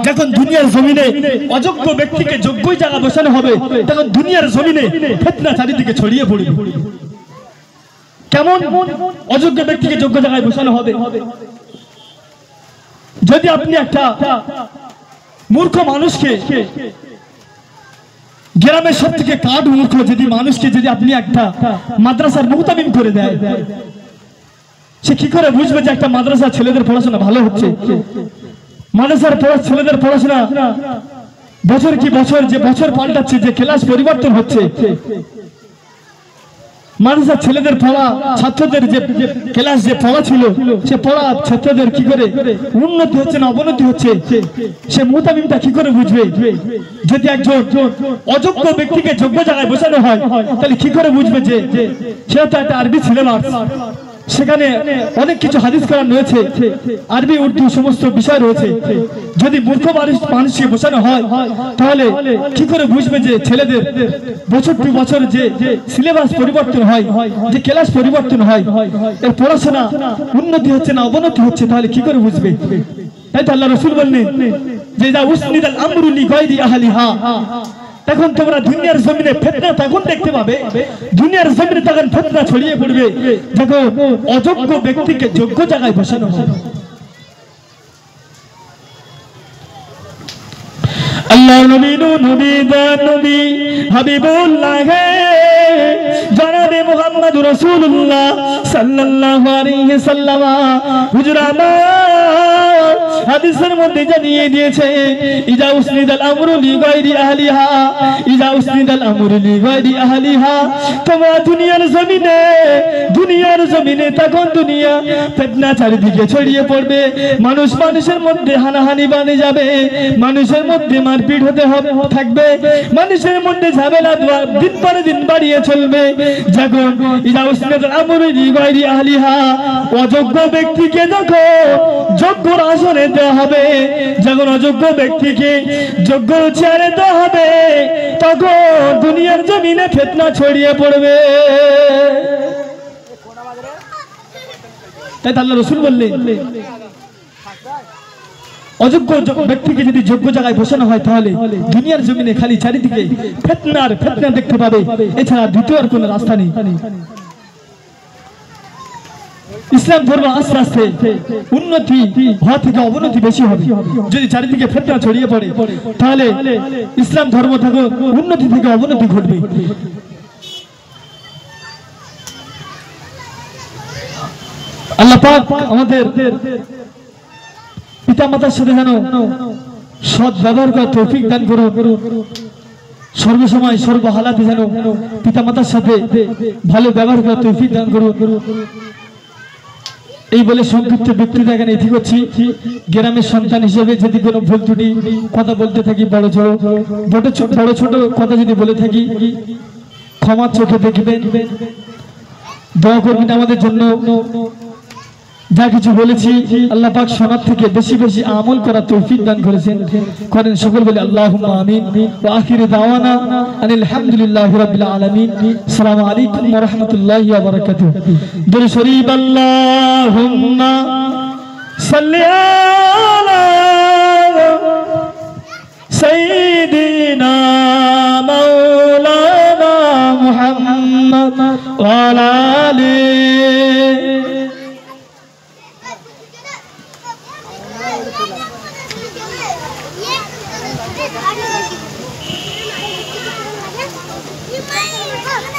যখন দুনিয়ার জমিনে অযোগ্য ব্যক্তিকে যোগ্য জায়গা বসানো হবে তখন দুনিয়ার জমিনে ফিতনা চারিদিকে ছড়িয়ে পড়বে। কেমন অযোগ্য ব্যক্তিকে যোগ্য জায়গায় বসানো হবে? যদি আপনি একটা মূর্খ মানুষকে, গ্রামের সব থেকে কাঠ মূর্খ যদি মানুষকে যদি আপনি একটা মাদ্রাসার মুহতামিম করে দেয়, সে কি করে বুঝবে যে একটা মাদ্রাসার ছেলেদের পড়াশোনা ভালো হচ্ছে? মাদ্রাসার ছেলেদের পড়াশোনা বছর কি বছর যে বছর পাল্টাচ্ছে, যে ক্লাস পরিবর্তন হচ্ছে, মাদ্রাসার ছেলেদের পড়া ছাত্রদের যে ক্লাস যে পড়া ছিল সে পড়া ছাত্রদের কি করে উন্নতি হচ্ছে না অবনতি হচ্ছে, সে মুহতামিমটা কি করে বুঝবে? যদি একজন অযোগ্য ব্যক্তিকে যোগ্য জায়গায় বসানো হয় তাহলে কি করে বুঝবে যে সেটা তো একটা আরবি সিলেবাস, সেখানে অনেক কিছু হাদিস কোরআন রয়েছে, আরবি উর্দু সমস্ত বিষয় রয়েছে। যদি মূর্খ মানুষকে বসানো হয় তাহলে কি করে বুঝবে যে ছেলেদের বছর টু বছর যে সিলেবাস পরিবর্তন হয়, যে ক্লাস পরিবর্তন হয়, এর পড়াশোনা উন্নতি হচ্ছে না অবনতি হচ্ছে, তাহলে কি করে বুঝবে? তাই তো আল্লাহ রাসূল বললেন যে ইযা উসনিদাল আমরু লিগায়রি আহলিহা, তখন তোমরা দুনিয়ার জমিনে ফিতনা তখন দেখতে পাবে, দুনিয়ার জমিনে তখন ফিতনা ছড়িয়ে পড়বে যখন অযোগ্য ব্যক্তিকে যোগ্য জায়গায় বসানো হবে। আল্লাহ নবী নবী দান নবী হাবিবুল্লাহ জনাবে মুহাম্মদ রাসূলুল্লাহ সাল্লাল্লাহু আলাইহি সাল্লাম হুজুরামা হাদিসের মধ্যে জানিয়ে দিয়েছে ইজা উসনিদাল আমরু লিগায়রি আহলিহা, ইজা উসনিদাল আমরু লিগায়রি আহলিহা, তোমরা দুনিয়ার জমিনে তখন দুনিয়া ফিতনা চারিদিকে ছড়িয়ে পড়বে, মানুষ মানুষের মধ্যে হানাহানি বাড়ে যাবে, মানুষের মধ্যে মারপিট হতে থাকবে, মানুষের মধ্যে ঝামেলা দিন পরে দিন বাড়িয়ে চলবে। যখন ইজা উসনিদাল আমরু লিগায়রি আহলিহা, অযোগ্য ব্যক্তিকে যখন যোগ্য আসনে দেওয়া হবে, যখন অযোগ্য ব্যক্তিকে যোগ্য চেয়ারে দেওয়া হবে তখন দুনিয়ার জমিনে ফিতনা ছড়িয়ে পড়বে। তাই আল্লাহ রাসূল বললেন অযোগ্য ব্যক্তিকে যদি যোগ্য জায়গায় বসানো হয় তাহলে দুনিয়ার জমিনে খালি চারিদিকে ফিতনা দেখতে পাবে, এছাড়া দ্বিতীয় আর কোনো রাস্তা নেই। ইসলাম ধর্ম আস্তে আস্তে উন্নতি হওয়া থেকে অবনতি বেশি হবে। যদি চারিদিকে ফিতনা ছড়িয়ে পড়ে তাহলে ইসলাম ধর্ম থেকে উন্নতি থেকে অবনতি ঘটবে। আল্লাহ পাক আমাদের পিতা মাতার সাথে যেন সৎ ব্যবহার করার তৌফিক দান করুন, সর্বসময় সর্বহালাতে যেন পিতা মাতার সাথে ভালো ব্যবহার করার তৌফিক দান করুন। এই বলে সংক্ষিপ্ত বক্তৃতা এখানে ইতি করছি। গ্রামের সন্তান হিসেবে যদি কোনো ভুল ত্রুটি কথা বলতে থাকি, বড় ছোট কথা যদি বলে থাকি ক্ষমার চোখে দেখবেন, দোয়া করবেন আমাদের জন্য। যা কিছু বলেছি আল্লাহ পাক শোনার থেকে বেশি বেশি আমল করার তৌফিক দান করেন সকল বলে আল্লাহুম্মা আমিন। ওয়া আখিরু দাওয়ানা আনিল হামদুলিল্লাহি রাব্বিল আলামিন। আসসালামু আলাইকুম ওয়া রাহমাতুল্লাহি ওয়া বারাকাতুহু। দুরূদ শরীফ আল্লাহুম্মা সাল্লি আলা সাইয়্যিদিনা মাওলানা মুহাম্মদ ওয়া আলা আলিহি You might